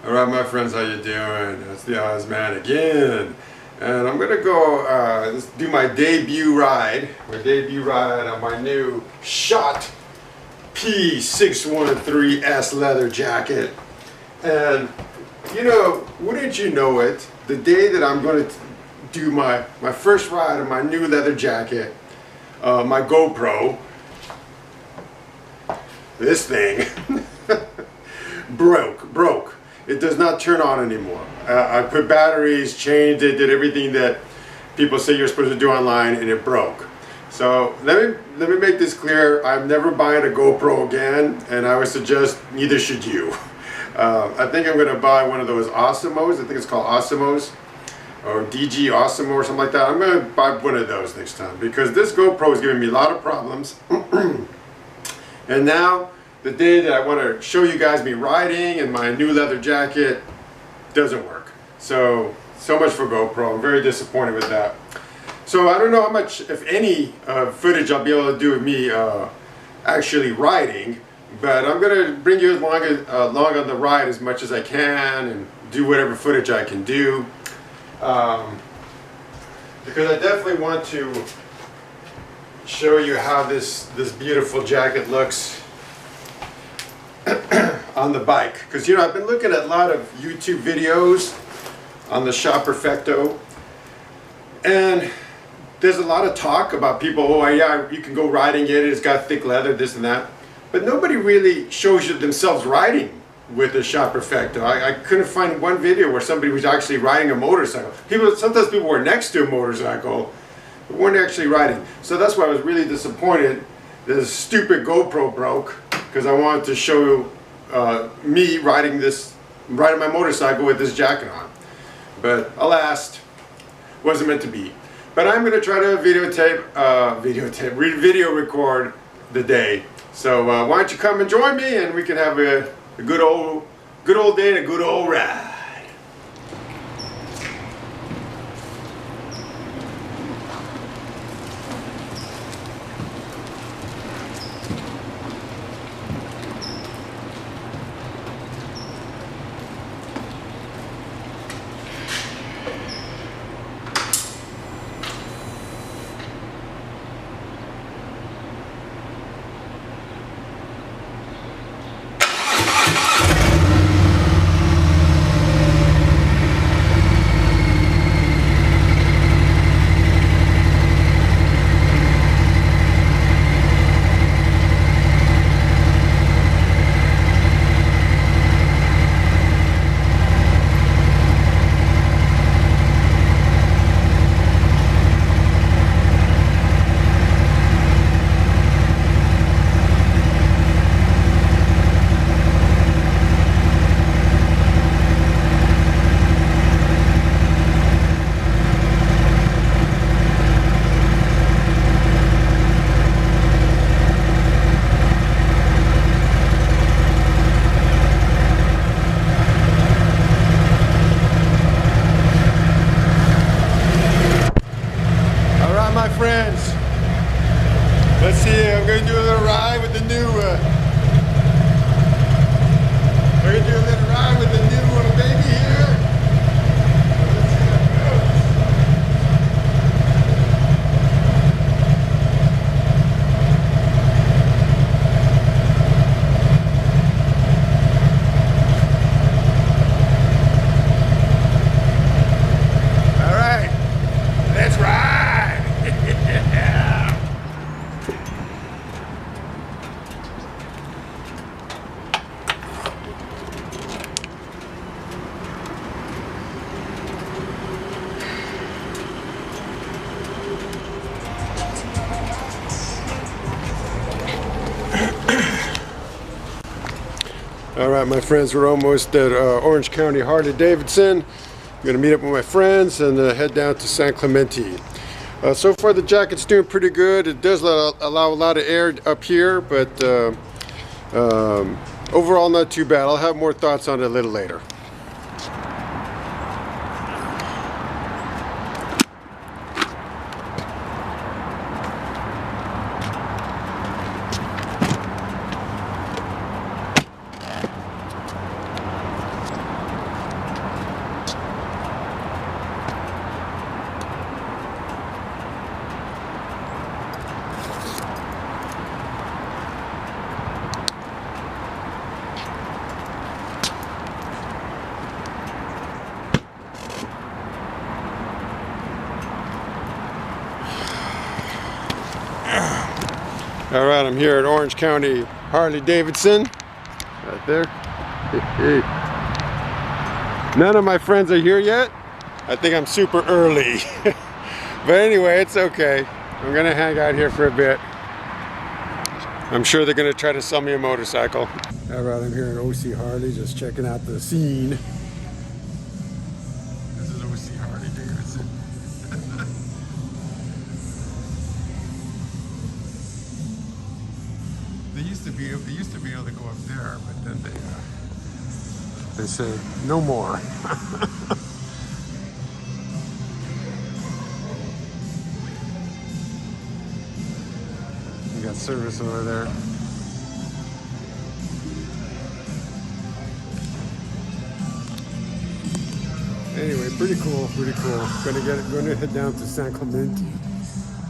Alright my friends, how you doing? It's the Oz Man again. And I'm gonna go do my debut ride. On my new Schott P613S leather jacket. And you know, wouldn't you know it, the day that I'm gonna do my first ride on my new leather jacket, my GoPro, this thing broke. It does not turn on anymore. I put batteries, changed it, did everything that people say you're supposed to do online, and it broke. So let me make this clear. I'm never buying a GoPro again, and I would suggest neither should you. I think I'm going to buy one of those Osmos. I think it's called Osmos, or DG Osmo or something like that. I'm going to buy one of those next time because this GoPro is giving me a lot of problems. And now the day that I want to show you guys me riding in my new leather jacket doesn't work. So much for GoPro. I'm very disappointed with that. So I don't know how much, if any, footage I'll be able to do with me actually riding, but I'm going to bring you along on the ride as much as I can and do whatever footage I can do. Because I definitely want to show you how this beautiful jacket looks on the bike, because you know I've been looking at a lot of YouTube videos on the Schott Perfecto, and there's a lot of talk about people, oh yeah, you can go riding it, it's got thick leather, this and that, but nobody really shows you themselves riding with the Schott Perfecto. I couldn't find one video where somebody was actually riding a motorcycle. Sometimes people were next to a motorcycle but weren't actually riding. So that's why I was really disappointed this stupid GoPro broke, because I wanted to show me riding my motorcycle with this jacket on. But alas, wasn't meant to be. But I'm going to try to video record the day. So why don't you come and join me, and we can have a good old day and a good old ride. Friends, let's see, I'm going to do a little ride with the new baby here. Let's see how it goes. All right, let's ride. All right, my friends, we're almost at Orange County Harley-Davidson. I'm going to meet up with my friends and head down to San Clemente. So far, the jacket's doing pretty good. It does allow a lot of air up here, but overall, not too bad. I'll have more thoughts on it a little later. All right, I'm here at Orange County Harley Davidson. Right there. None of my friends are here yet. I think I'm super early. But anyway, it's okay. I'm gonna hang out here for a bit. I'm sure they're gonna try to sell me a motorcycle. All right, I'm here at OC Harley, just checking out the scene. This is OC Harley Davidson. They used to be able to go up there, but then they said no more. You got service over there. Anyway, pretty cool, pretty cool. Gonna head down to San Clemente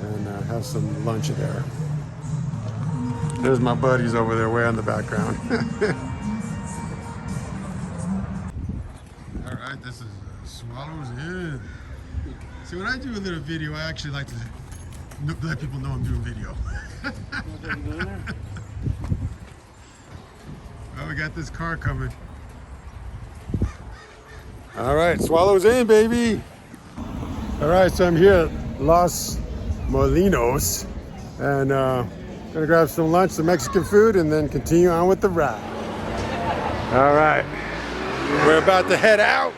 and have some lunch there. There's my buddies over there, way on the background. All right, this is Swallows Inn. See, when I do a little video, I actually like to let people know I'm doing video. Oh, we got this car coming. All right, Swallows Inn, baby. All right, so I'm here at Los Molinos, and gonna grab some lunch, some Mexican food, and then continue on with the ride. All right, we're about to head out.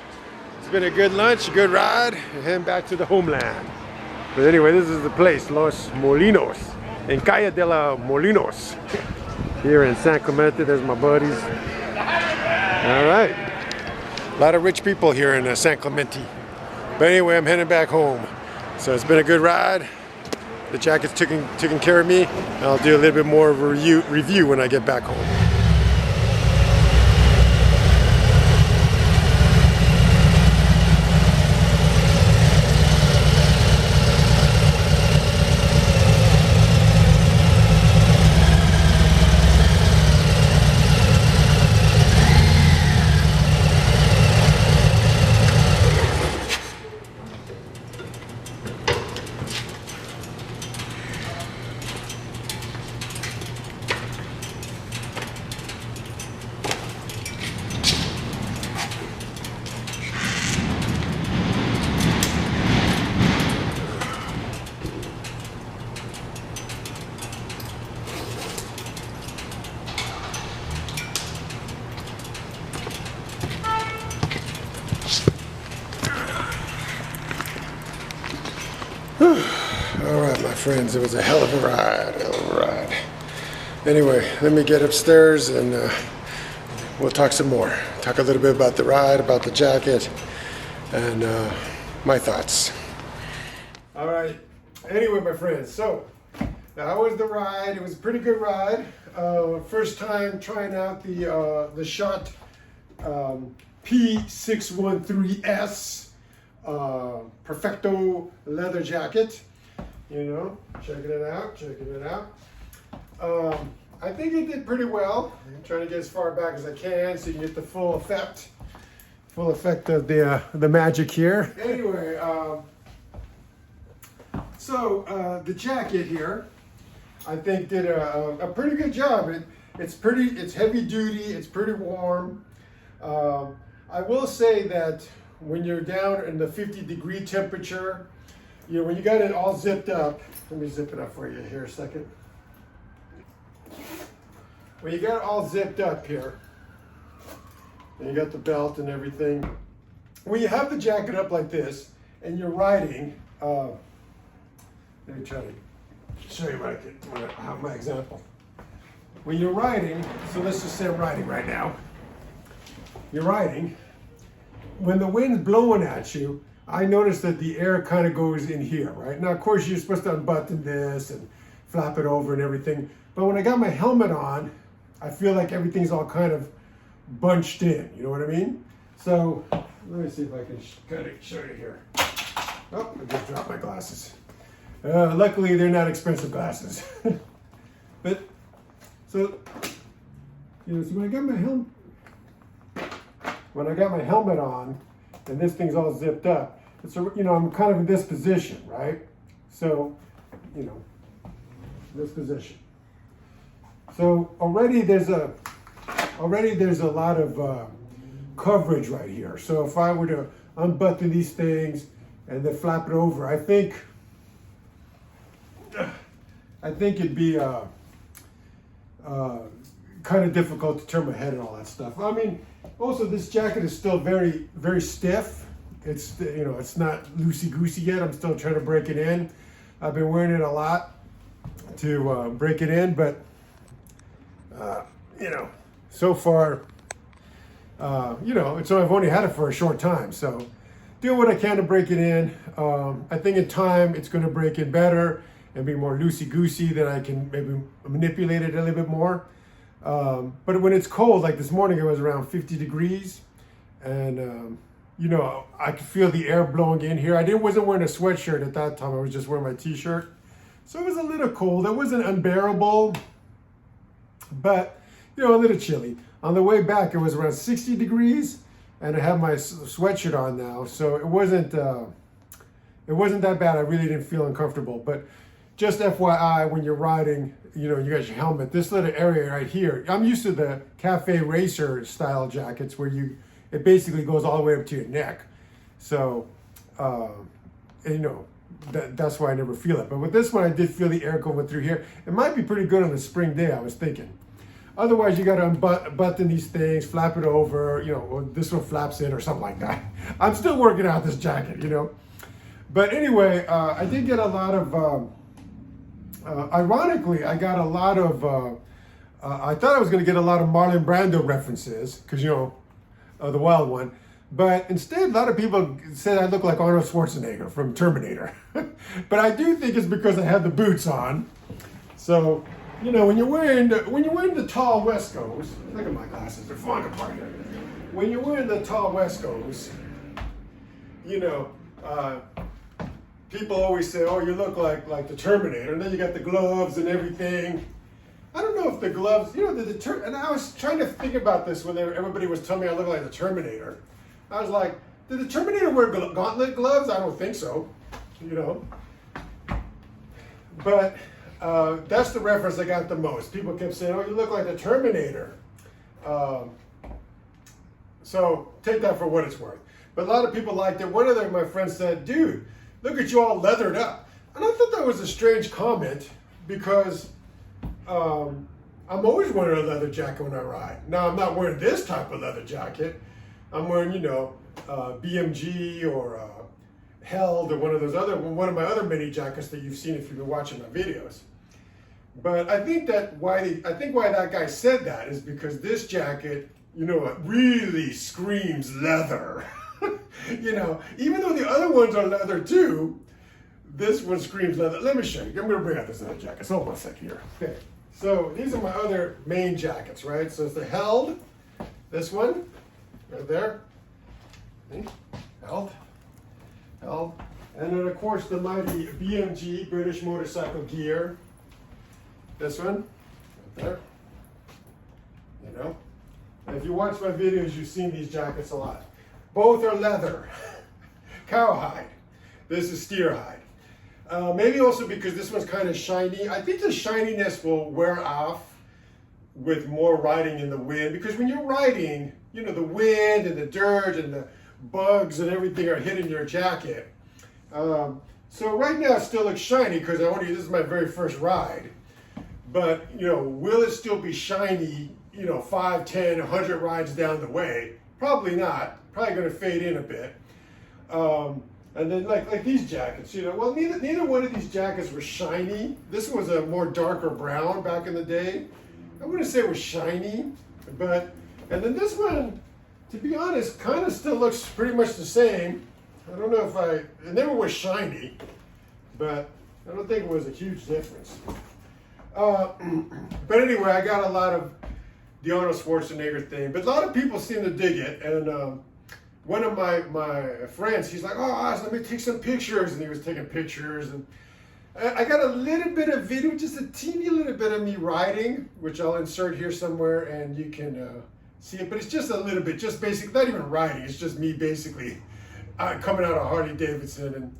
It's been a good lunch, a good ride, and heading back to the homeland. But anyway, this is the place, Los Molinos, in Calle de la Molinos, here in San Clemente. There's my buddies. All right, a lot of rich people here in San Clemente. But anyway, I'm heading back home. So it's been a good ride. The jacket's taking care of me. I'll do a little bit more of a review when I get back home. All right, my friends, it was a hell of a ride, Anyway, let me get upstairs and we'll talk some more. Talk a little bit about the ride, about the jacket, and my thoughts. All right, anyway, my friends, so that was the ride. It was a pretty good ride. First time trying out the Schott P613S Perfecto leather jacket. You know, checking it out. I think it did pretty well. I'm trying to get as far back as I can so you can get the full effect of the magic here. Anyway, the jacket here, I think did a pretty good job. It's heavy duty, it's pretty warm. I will say that when you're down in the 50-degree temperature, you know, when you got it all zipped up, let me zip it up for you here a second. When you got it all zipped up here, and you got the belt and everything, when you have the jacket up like this and you're riding, let me try to show you my example. When you're riding, so let's just say I'm riding right now. You're riding. When the wind's blowing at you, I notice that the air kind of goes in here, right? Now, of course, you're supposed to unbutton this and flap it over and everything. But when I got my helmet on, I feel like everything's all kind of bunched in. You know what I mean? So let me see if I can kind of show you here. Oh, I just dropped my glasses. Luckily, they're not expensive glasses. But so, you know, so when I got my helmet on, and this thing's all zipped up, it's I'm kind of in this position, right? So, this position. So already there's a lot of coverage right here. So if I were to unbutton these things and then flap it over, I think it'd be kind of difficult to turn my head and all that stuff. I mean, also this jacket is still very, very stiff. It's, you know, it's not loosey-goosey yet. I'm still trying to break it in. I've been wearing it a lot to break it in, but you know, so far, you know, I've only had it for a short time, so doing what I can to break it in. I think in time it's going to break in better and be more loosey-goosey, then I can maybe manipulate it a little bit more. But when it's cold, like this morning, it was around 50 degrees, and you know, I could feel the air blowing in here. I wasn't wearing a sweatshirt at that time. I was just wearing my t-shirt. So it was a little cold. It wasn't unbearable, but, you know, a little chilly. On the way back, it was around 60 degrees, and I have my sweatshirt on now. So it wasn't that bad. I really didn't feel uncomfortable. But just FYI, when you're riding, you know, you got your helmet, this little area right here, I'm used to the cafe racer style jackets where it basically goes all the way up to your neck. So, you know, that's why I never feel it. But with this one, I did feel the air going through here. It might be pretty good on a spring day, I was thinking. Otherwise, you got to unbutton these things, flap it over, you know, or this one flaps in or something like that. I'm still working out this jacket, you know. But anyway, I did get a lot of, ironically, I got a lot of, I thought I was going to get a lot of Marlon Brando references, because, you know, the wild one. But instead, a lot of people said I look like Arnold Schwarzenegger from Terminator. But I do think it's because I had the boots on. So, you know, when you're wearing the tall WESCOs, look at my glasses, they're falling apart here. When you're wearing the tall WESCOs, you know, people always say, oh, you look like the Terminator, and then you got the gloves and everything. I don't know if the gloves, you know, and I was trying to think about this when everybody was telling me I look like the Terminator. I was like, did the Terminator wear gauntlet gloves? I don't think so, you know. But that's the reference I got the most. People kept saying, oh, you look like the Terminator. So take that for what it's worth. But a lot of people liked it. One of my friends said, dude, look at you all leathered up. And I thought that was a strange comment because I'm always wearing a leather jacket when I ride. Now, I'm not wearing this type of leather jacket. I'm wearing, you know, BMG or HELD or one of my other mini jackets that you've seen if you've been watching my videos. But I think why that guy said that is because this jacket, you know, it really screams leather. You know, even though the other ones are leather too, this one screams leather. Let me show you. I'm going to bring out this other jacket. So hold on a sec here. Okay. So these are my other main jackets, right? So it's the HELD, this one, right there. HELD. And then of course the mighty BMG, British Motorcycle Gear. This one, right there. You know. And if you watch my videos, you've seen these jackets a lot. Both are leather, cowhide. This is steer hide. Maybe also because this one's kind of shiny. I think the shininess will wear off with more riding in the wind, because when you're riding, you know, the wind and the dirt and the bugs and everything are hitting your jacket. So right now it still looks shiny because this is my very first ride. But, you know, will it still be shiny, you know, 5, 10, 100 rides down the way? Probably not. Probably going to fade in a bit. And then like these jackets, you know, well, neither one of these jackets were shiny. This was a more darker brown back in the day. I wouldn't say it was shiny, and then this one, to be honest, kind of still looks pretty much the same. I don't know if it never was shiny, but I don't think it was a huge difference. But anyway, I got a lot of the Arnold Schwarzenegger thing, but a lot of people seem to dig it, and one of my friends, he's like, oh, let me take some pictures, and he was taking pictures, and I got a little bit of video, just a teeny little bit of me riding, which I'll insert here somewhere, and you can see it, but it's just a little bit, just basically, not even riding, it's just me basically coming out of Harley Davidson, and,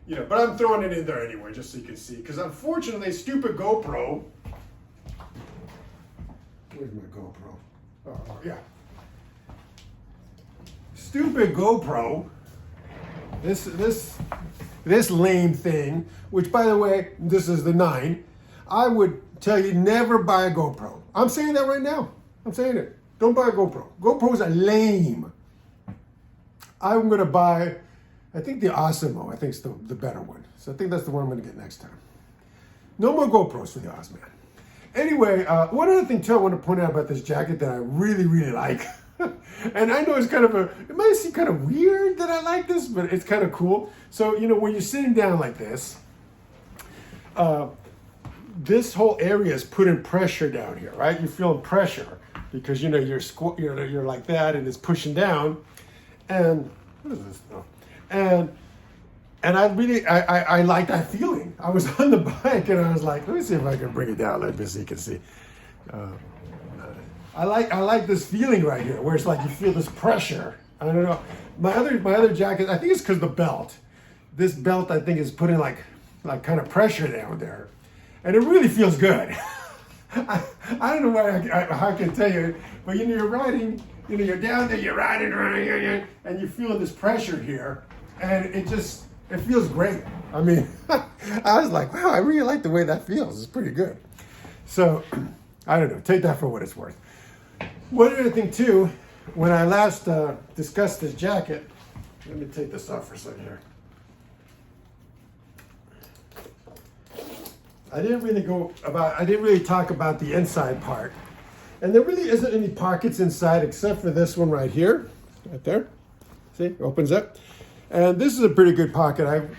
you know, but I'm throwing it in there anyway, just so you can see, because unfortunately, stupid GoPro Where's my GoPro? Oh, yeah. Stupid GoPro. This lame thing, which by the way, this is the 9. I would tell you never buy a GoPro. I'm saying that right now. I'm saying it. Don't buy a GoPro. GoPros are lame. I'm gonna buy, I think the Osmo, I think it's the better one. So I think that's the one I'm gonna get next time. No more GoPros for the Osman. Anyway, one other thing too I want to point out about this jacket that I really, really like. And I know it's kind of it might seem kind of weird that I like this, but it's kind of cool. So, you know, when you're sitting down like this, this whole area is putting pressure down here, right? You're feeling pressure because, you know, you're like that and it's pushing down. And what is this? Oh. And I like that feeling. I was on the bike and I was like, let me see if I can bring it down like this so you can see. I like this feeling right here where it's like you feel this pressure. I don't know. My other jacket, I think it's because the belt. This belt I think is putting like kind of pressure down there. And it really feels good. I don't know why I can tell you, but you know, you're riding, you know, you're down there, you're riding, and you're feeling this pressure here. And it feels great. I mean, I was like, wow, I really like the way that feels. It's pretty good. So, I don't know. Take that for what it's worth. One other thing, too, when I last discussed this jacket, let me take this off for a second here. I didn't really talk about the inside part. And there really isn't any pockets inside except for this one right here. Right there. See, it opens up. And this is a pretty good pocket.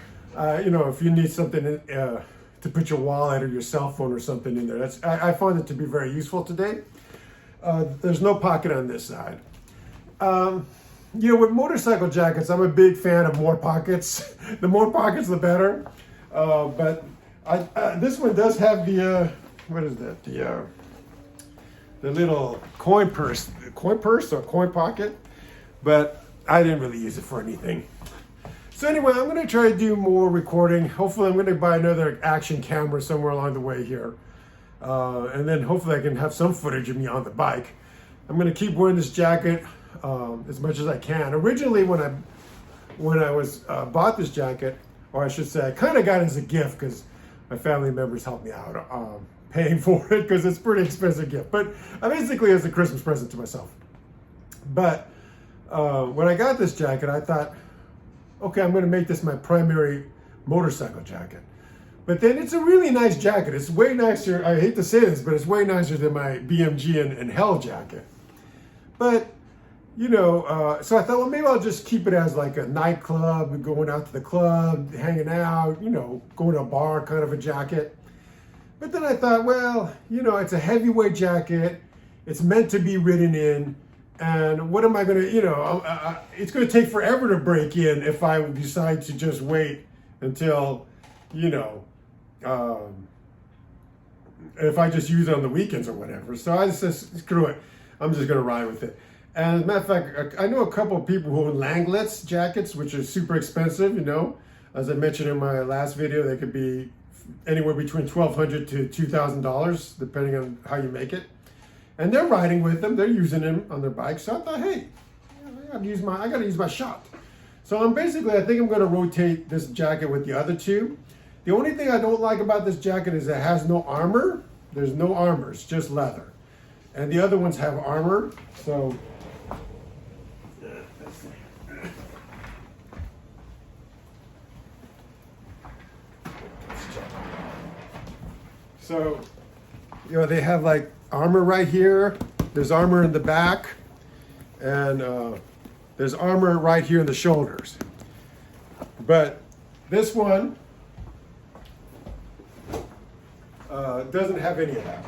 You know, if you need something to put your wallet or your cell phone or something in there, I find it to be very useful today. There's no pocket on this side. You know, with motorcycle jackets, I'm a big fan of more pockets. The more pockets, the better. But this one does have the what is that? The little coin purse or coin pocket. But I didn't really use it for anything. So anyway, I'm going to try to do more recording. Hopefully I'm going to buy another action camera somewhere along the way here. And then hopefully I can have some footage of me on the bike. I'm going to keep wearing this jacket as much as I can. Originally when I was bought this jacket, or I should say I kind of got it as a gift because my family members helped me out paying for it because it's a pretty expensive gift. But basically as a Christmas present to myself. But when I got this jacket, I thought, okay, I'm going to make this my primary motorcycle jacket. But then it's a really nice jacket. It's way nicer. I hate to say this, but it's way nicer than my BMG and HELD jacket. But, you know, so I thought, well, maybe I'll just keep it as like a nightclub, going out to the club, hanging out, you know, going to a bar kind of a jacket. But then I thought, well, you know, it's a heavyweight jacket. It's meant to be ridden in. And what am I going to, you know, it's going to take forever to break in if I decide to just wait until, you know, if I just use it on the weekends or whatever. So I just said, screw it. I'm just going to ride with it. And as a matter of fact, I know a couple of people who own Langlets jackets, which are super expensive, you know. As I mentioned in my last video, they could be anywhere between $1,200 to $2,000, depending on how you make it. And they're riding with them. They're using them on their bikes. So I thought, hey, I got to use my Schott. So I think I'm going to rotate this jacket with the other two. The only thing I don't like about this jacket is it has no armor. There's no armor. It's just leather. And the other ones have armor. So let's see. So, you know, they have like armor right here. There's armor in the back. And there's armor right here in the shoulders. But this one doesn't have any of that.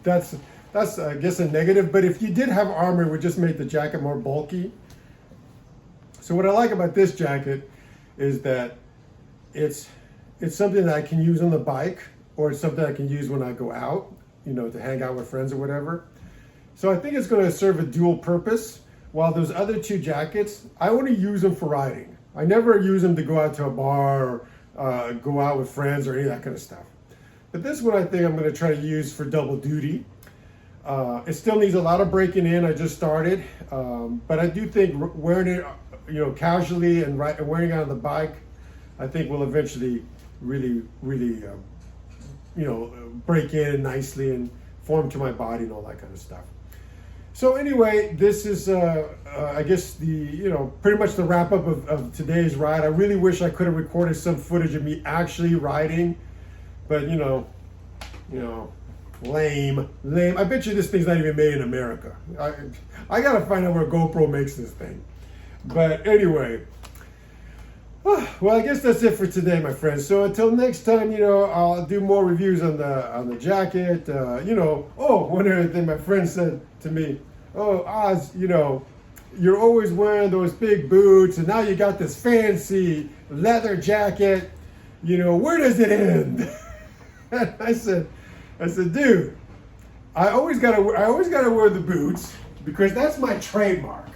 That's I guess a negative, but if you did have armor, it would just make the jacket more bulky. So what I like about this jacket is that it's something that I can use on the bike, or it's something I can use when I go out, you know, to hang out with friends or whatever. So I think it's going to serve a dual purpose. While those other two jackets, I want to use them for riding. I never use them to go out to a bar or go out with friends or any of that kind of stuff. But this one I think I'm going to try to use for double duty. It still needs a lot of breaking in. I just started, but I do think wearing it, casually and wearing it on the bike, I think will eventually really break in nicely and form to my body and all that kind of stuff. So anyway, this is I guess pretty much the wrap up of today's ride. I really wish I could have recorded some footage of me actually riding, but lame. I bet you this thing's not even made in America. I gotta find out where GoPro makes this thing. But anyway, well, I guess that's it for today, my friends. So until next time, I'll do more reviews on the jacket. One other thing my friend said to me, "Oh, Oz, you're always wearing those big boots, and now you got this fancy leather jacket. Where does it end?" And I said, dude, I always gotta wear the boots because that's my trademark.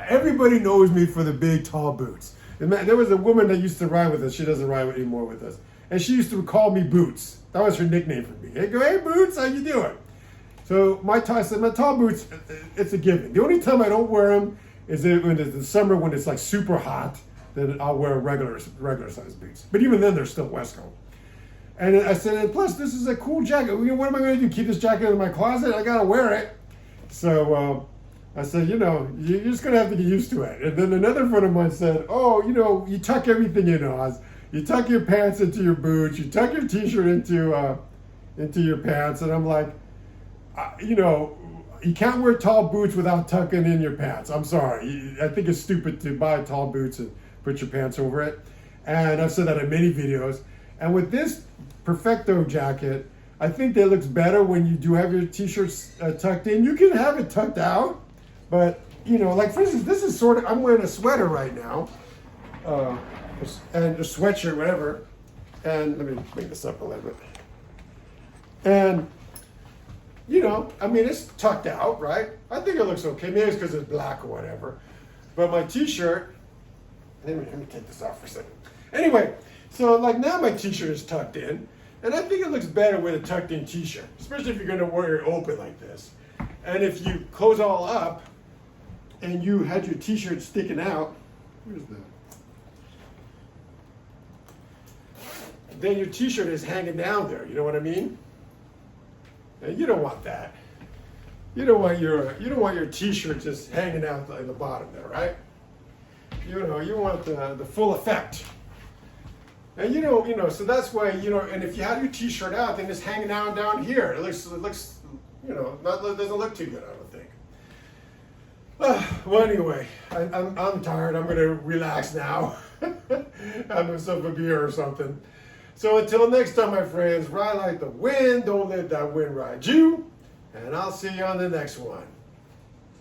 Everybody knows me for the big, tall boots. And there was a woman that used to ride with us. She doesn't ride anymore with us, and she used to call me Boots. That was her nickname for me. Hey, Boots, how you doing? So my tall boots, it's a given. The only time I don't wear them is when it's the summer when it's like super hot. Then I'll wear regular size boots. But even then, they're still WESCO. And I said, and plus, this is a cool jacket. What am I going to do? Keep this jacket in my closet? I got to wear it. So I said, you're just going to have to get used to it. And then another friend of mine said, oh, you tuck everything in, Oz. You tuck your pants into your boots. You tuck your T-shirt into your pants. And I'm like, you can't wear tall boots without tucking in your pants. I'm sorry. I think it's stupid to buy tall boots and put your pants over it. And I've said that in many videos. And with this Perfecto jacket, I think that looks better when you do have your T-shirts tucked in. You can have it tucked out, but like for instance, this is I'm wearing a sweater right now, and a sweatshirt, whatever. And let me bring this up a little bit. And it's tucked out, right? I think it looks okay. Maybe it's because it's black or whatever. But my T-shirt, let me take this off for a second. Anyway, so like now my T-shirt is tucked in. And I think it looks better with a tucked in T-shirt, especially if you're going to wear it open like this. And if you close all up and you had your T-shirt sticking out, where's that? Then your T-shirt is hanging down there. You know what I mean? And you don't want that. You don't want your T-shirt just hanging out in the bottom there, right? You want the full effect. And so that's why, and if you have your T-shirt out, then it's hanging down here. It looks, doesn't look too good, I don't think. Well, anyway, I'm tired. I'm going to relax now. Have myself a beer or something. So until next time, my friends, ride like the wind. Don't let that wind ride you. And I'll see you on the next one.